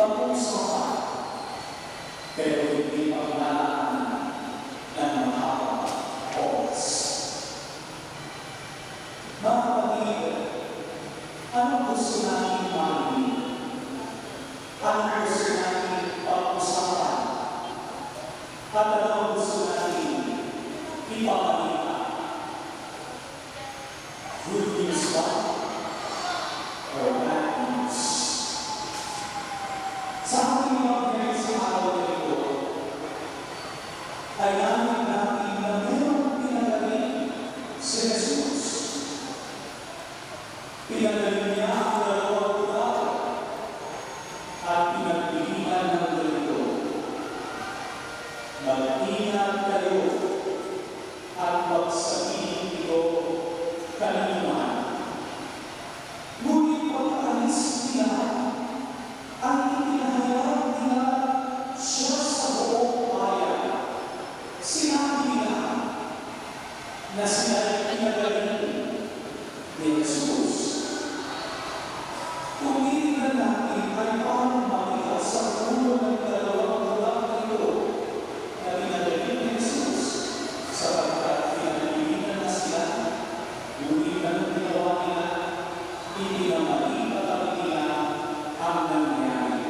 pag-uusapan, pero hindi paglalaan ng mahabang oras. Mga kapatid, anong gusto natin marinig? Anong gusto natin pag-usapan? At anong gusto natin ipapalita? Good news ba? Or bad news? Sa ating mga pinag sa araw na ito, ay namin natin na mayroong pinagaling si Jesus. Pinagaling niya ang dalawang lugar at pinagpilihan ng ganito. Mag-ingat kayo at magsabihin ito kanina. Ngunit pagkaalis nila, ang ipinahayag nila siya sa buong bayan. Sinabi nila na sila ay pinagaling ni Jesus. Kung titignan natin ay paano makita sa ulo ng dalawang lugar na ito na pinagaling ni Jesus sapagkat pinagpilihan na sila. Ngunit anong ginawa nila, hindi na maipatabig nila ang nangyari.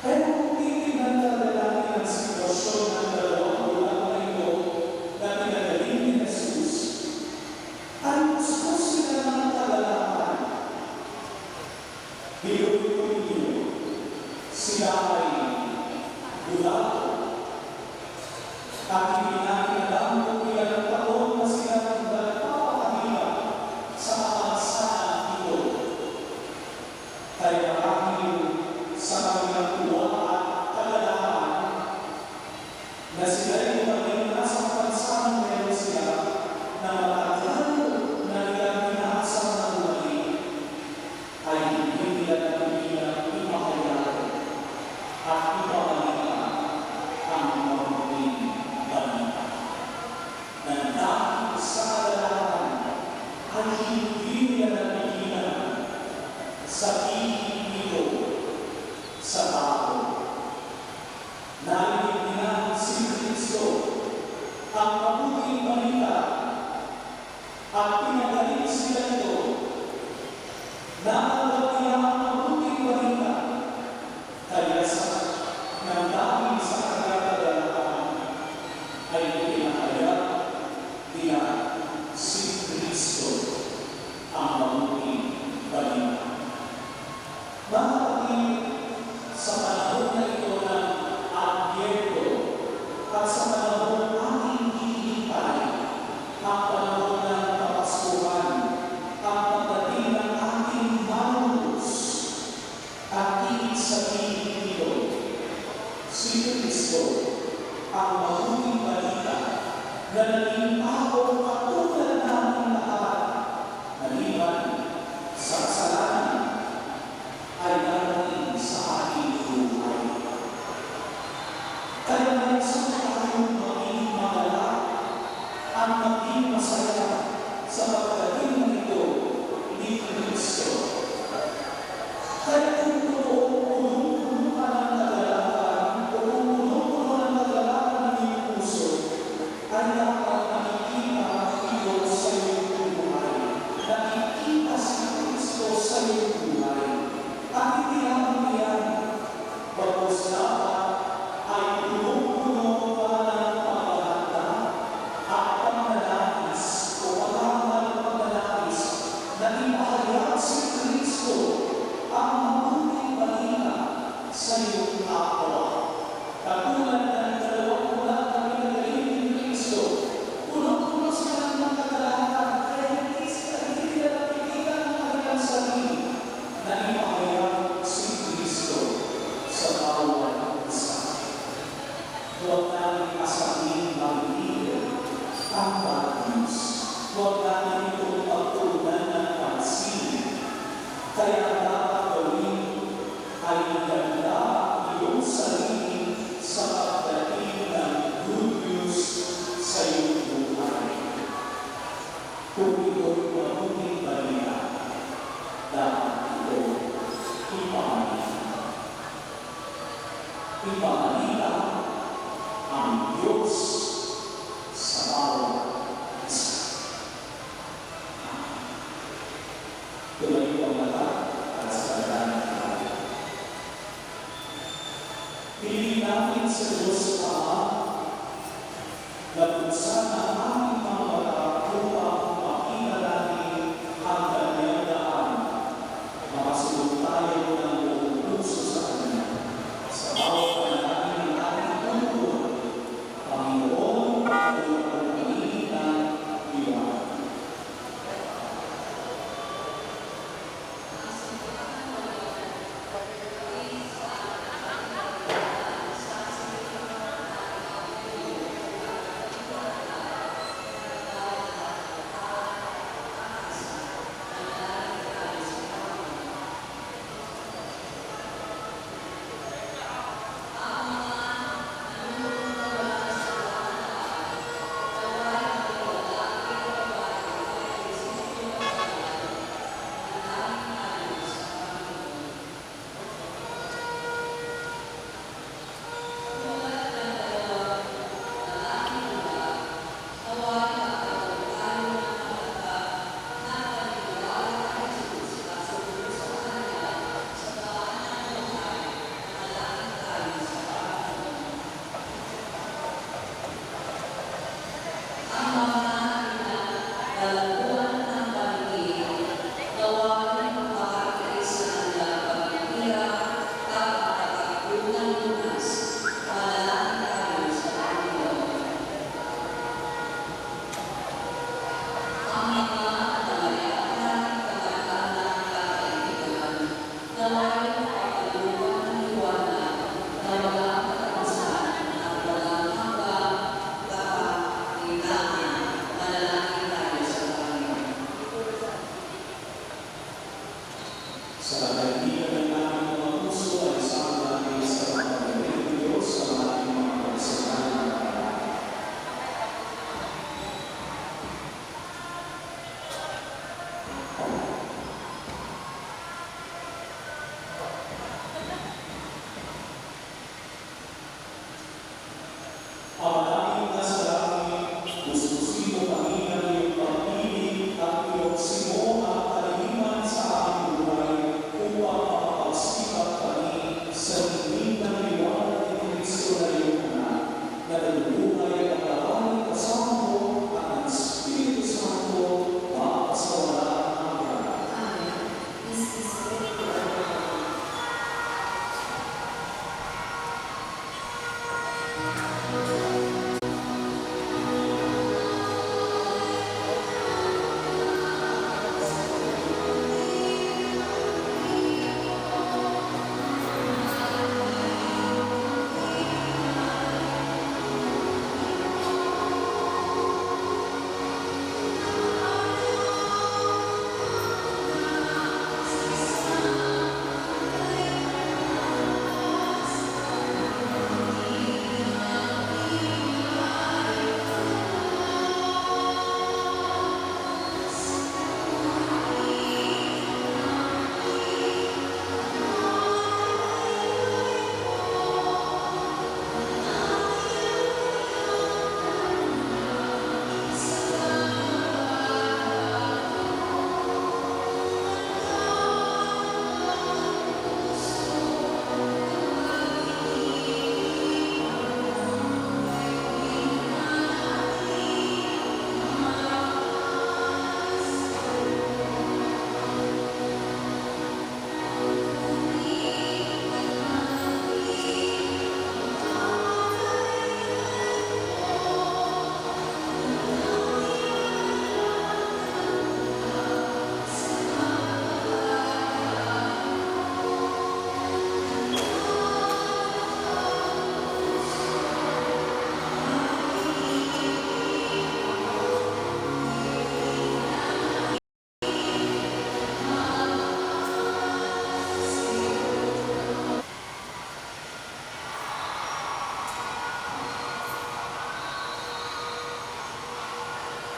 Pero kung titignan natin ang sitwasyon ng dalawang lugar na ito na pinagaling ni Jesus, ay gusto sila ng kagalakan. Hiyo-hiyo, sila ay gulato. At hindi natin alam kung ilang taon na sila nagpapakahirap sa kapansanan ito. Kaya marahil sa kanilang tuwa at kagalakan na sila ay maging nasa kapansanan meron sila na matagal na nilang pinaasam na bumalik ay hindi nila napigilang ipakayari at ipapalita ang mabuting balita. Na dahil sa kagalakan ay hindi nila napigilan sa pihit nito sa tao. Narinig nila si Kristo ang mabuting balita at pinagaling sila ito. Natanggap nila ang mabuting balita kaya nang dahil sa kagalakan ay pinahayag nila si Kristo. natin sa Diyos Ama, nabuksan ang aming mga mata upang makita natin ang kanyang daan. Makasunod tayo ng buong puso sa Kanya. Sa bawat panalangin ng ating tungkol, Panginoon, at ang pag-iitan, iwan. Sa kaibigan ng aming mga puso ay isang natin sa pagpapalagay ng Diyos sa ating mga pagsasalan ng paraan. Ama namin nasa langit, puspusin mo kami ng iyong pag-ibig at ioksin mo ang kaliniman sa aming buhay upang makapagsikap kami sa hingin ng liwanag ni Kristo na iyong anak, na nagbubuhay ang lawan kasama mo at ang Espiritu Santo makasawalaan hanggan. Amen. This is very good.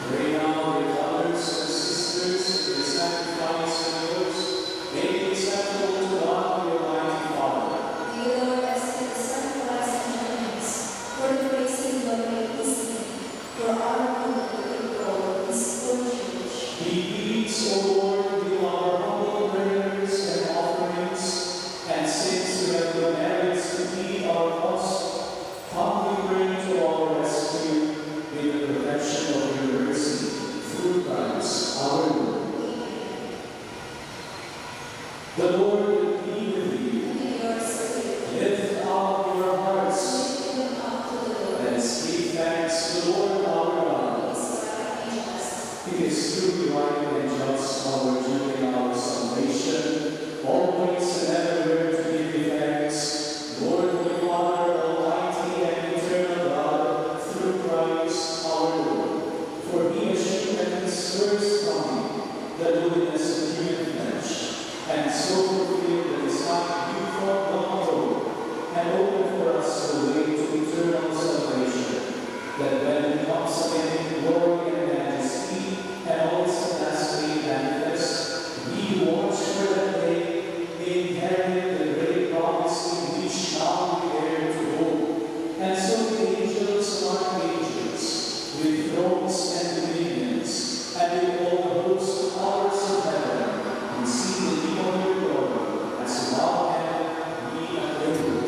Pray now, dear brothers and sisters, for the sacrifice of yours, make it acceptable to God, your Almighty Father. May the Lord accept the sacrifice and offerings for the praising of His name, for our good and the glory of His holy church. Be pleased, O Lord, with our humble prayers and offerings, and since you have the merits to be our cause, The Lord be with you. and your spirit. Lift up your hearts. Lift them up to the Lord. Let us give thanks to the Lord our God. He is right and just. It is truly right and just, our duty and our salvation, always and everywhere to give you thanks, Lord, Holy Father, Almighty and eternal God, through Christ our Lord. For he assumed at his first coming the lowliness of human flesh, and so fulfilled the design you thought long ago, and opened for us the way to eternal salvation, that when he comes again in glory and majesty, and all its capacity manifest, we watch for that day, inherit the great promise in which now we dare to hope. And so the angels and archangels, with thrones and dominions, and with all the hosts of powers of heaven, receive the name of your glory, as now and we adore.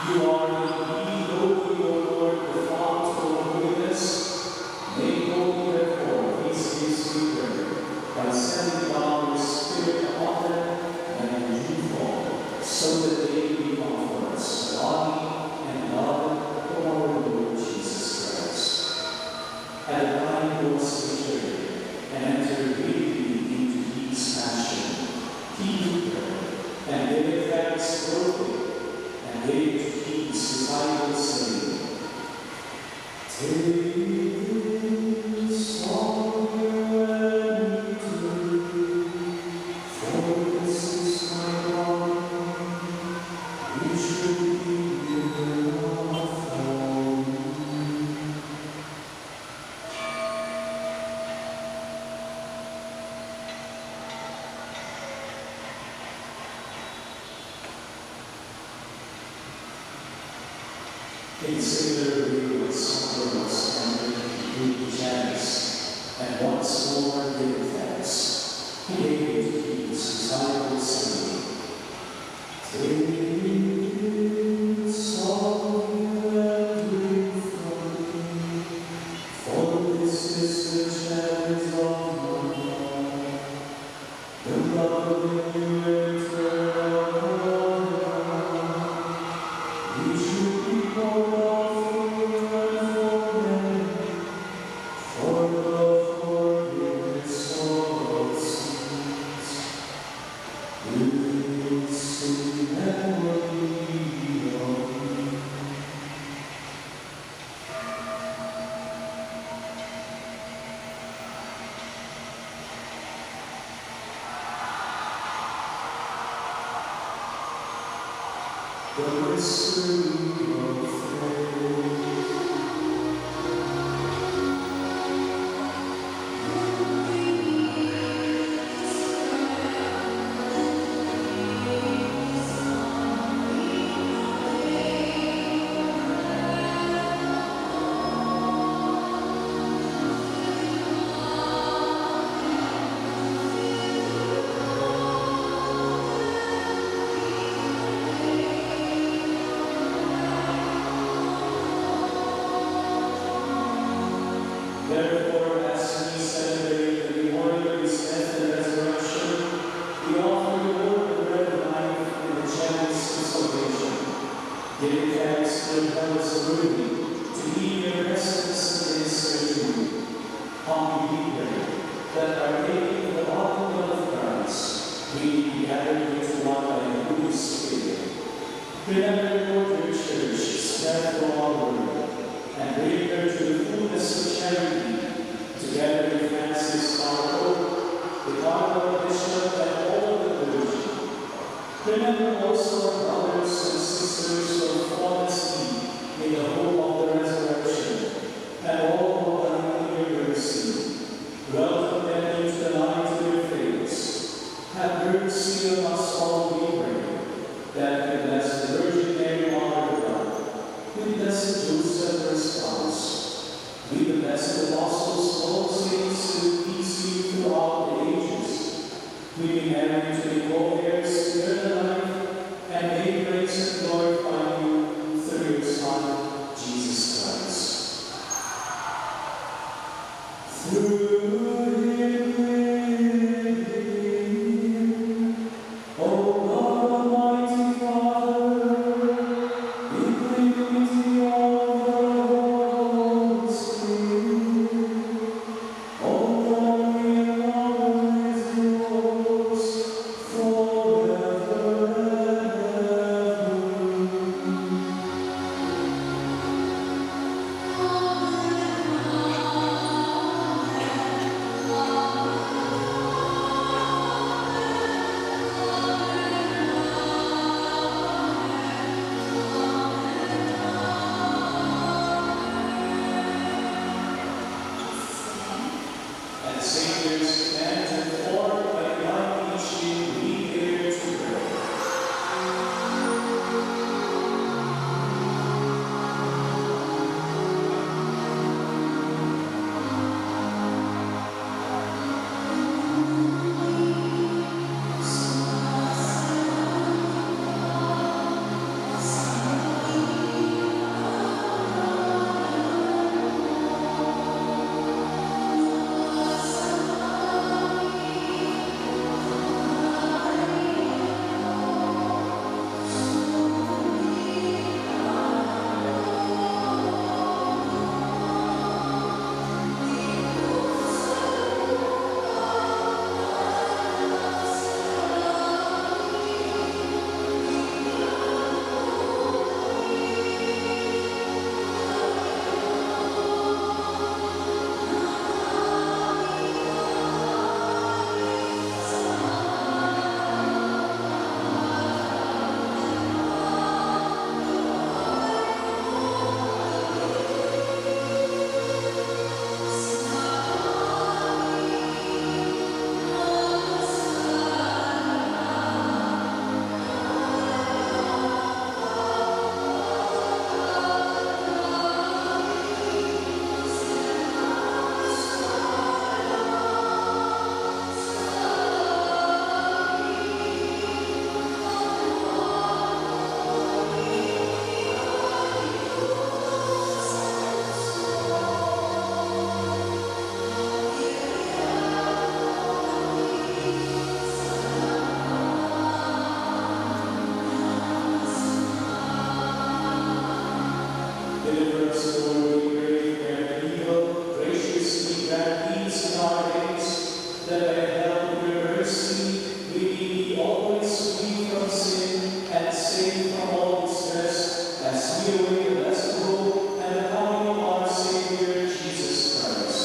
You are indeed holy, O Lord, the fount of holiness. Make holy, therefore, these gifts we pray, by sending down your Spirit upon them and in due form, so that they may become for us the body and blood of our Lord Jesus Christ. At the time he was betrayed and entered weakly into his passion, he took bread and gave thanks, broke it, and gave it to his disciples, saying, "Take this, all and eat it, for this is my body, which will be given up for you." In similar way, with sacraments and with chants, and once more gave thanks, he gave it to his disciples, saying, "Take this, all and drink from me, for this is the chalice of my blood, the blood of the new eternal covenant, which will be poured out for men for the forgiveness of sins. With sin and worry of me." The mystery of faith. Remember, Lord, your church, spread through all the world, and bring her to the fullness of charity, together with Francis, our Pope, the Cardinal Bishop, and all the clergy. Remember also our brothers and sisters who have fallen asleep in the hope of the resurrection, and all who are dying in your mercy. Welcome them into the light of your face. Have mercy on us all, we pray, that we bless the Virgin Mary, Mother of God, we bless Joseph, her spouse, we the blessed apostles, all saints who please you throughout the ages. We be married to the co-heirs to eternal life, and may praise and glorify you through your Son, Jesus Christ. Through him, O God, Almighty Father, in the unity of the Holy Spirit, all glory and honor is yours forever and ever. At the Savior's command and formed by the divine teaching, we dare to pray. Deliver us, Lord, we pray, from evil. Graciously grant peace in our days, that by the help of your mercy we may be always free from sin and safe from all distress, as we await the blessed hope and the coming of our Savior, Jesus Christ.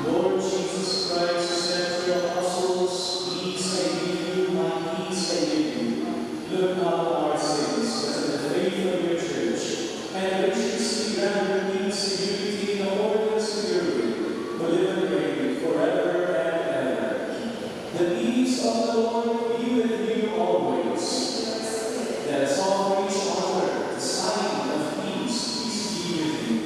Lord Jesus Christ, who said to your apostles, "Peace I give you, my peace I give you," look not on our sins, but on the faith of your church, and graciously grant her peace and unity in accordance with your will, who live and reign forever and ever. The peace of the Lord be with you always. Let us offer each other the sign of peace. Peace be with you.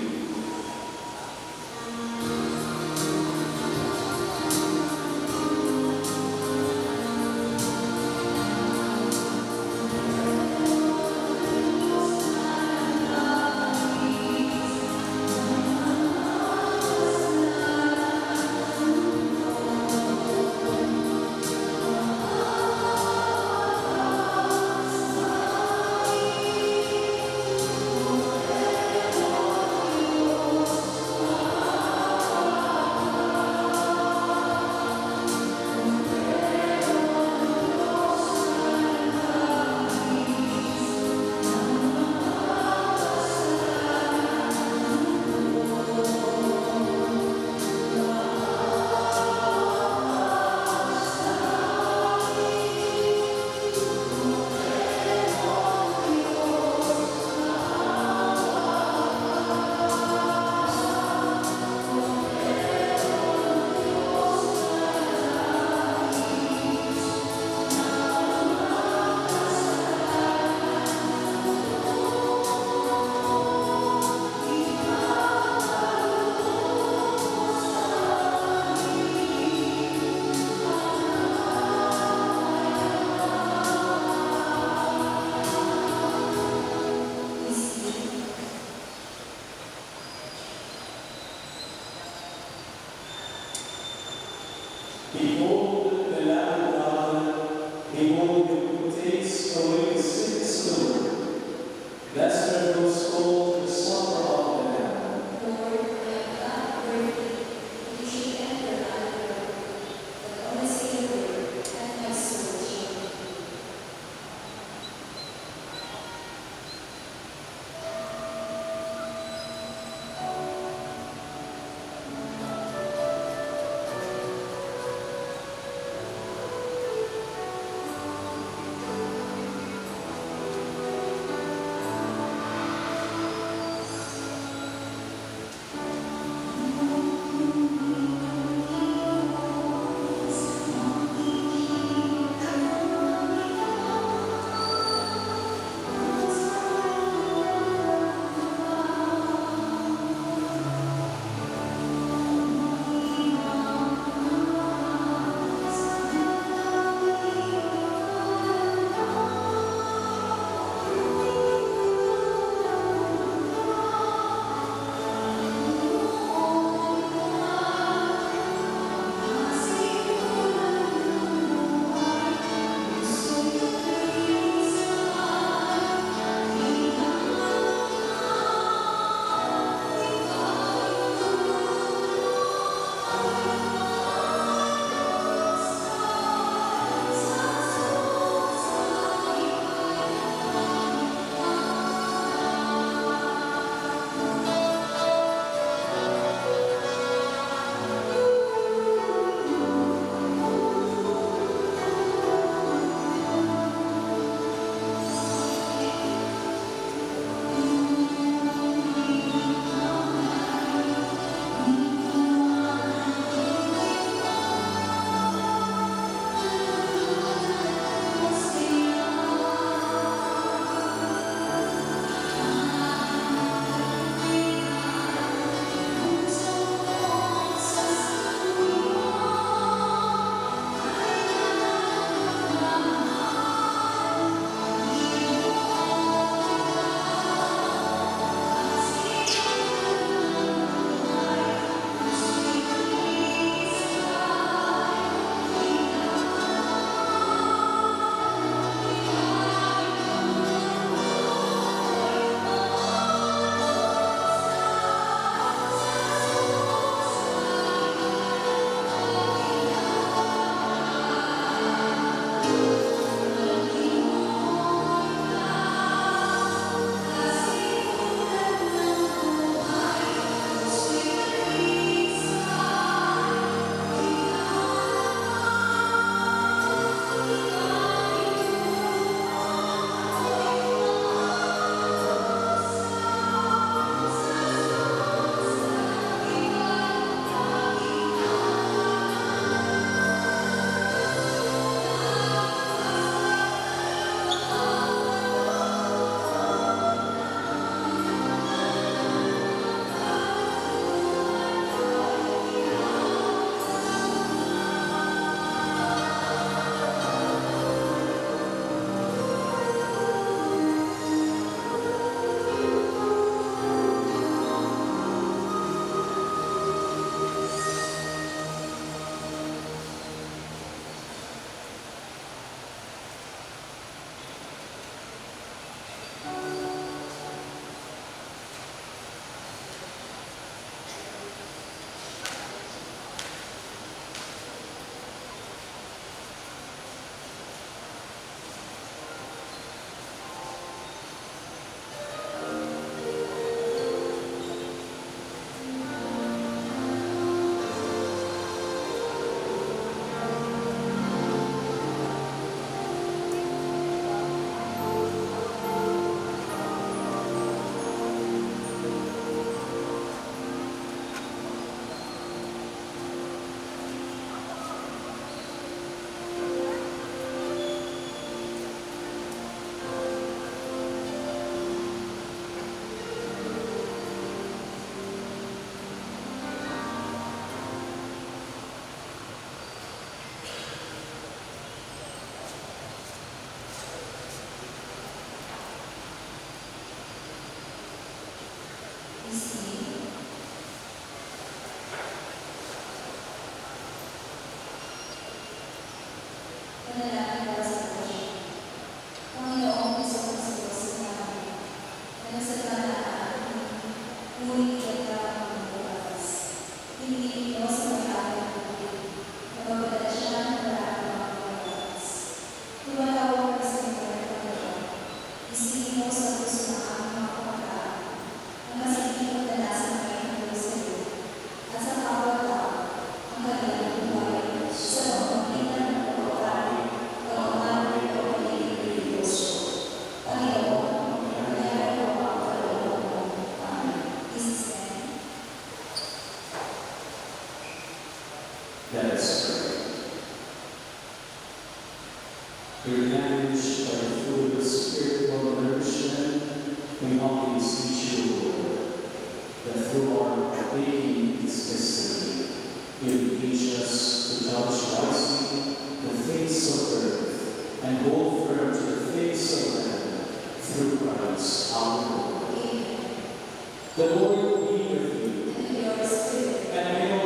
Manalangin para sa Diyos. Panginoong Hesus, sinabi, na nasa kalaan, ngunit kita ang bukas. Hindi ito sa may-ari ng tubig, na magdala siya ng maraming mga bukas. Tumatawag ka sa mga Panginoon, isipin mo sa puso ng aming mga pagkakaan, ang masiging pagdalasan ngayon ng Jerusalem, at sa bawat tao, ang kanilang buhay sa pamamagitan ng pagkakaan, pag-amari o pag-iiligyoso. Panginoon, nangyari ko ang kalooban mo. Amen. This is them. Let us pray. Replenished by the fruit of spiritual nourishment, we humbly beseech you, Lord, that through our partaking this mystery, you teach us to judge wisely the things of earth and hold firm to the things of heaven through Christ our Lord. Amen. The Lord be with you, And your spirit. and may the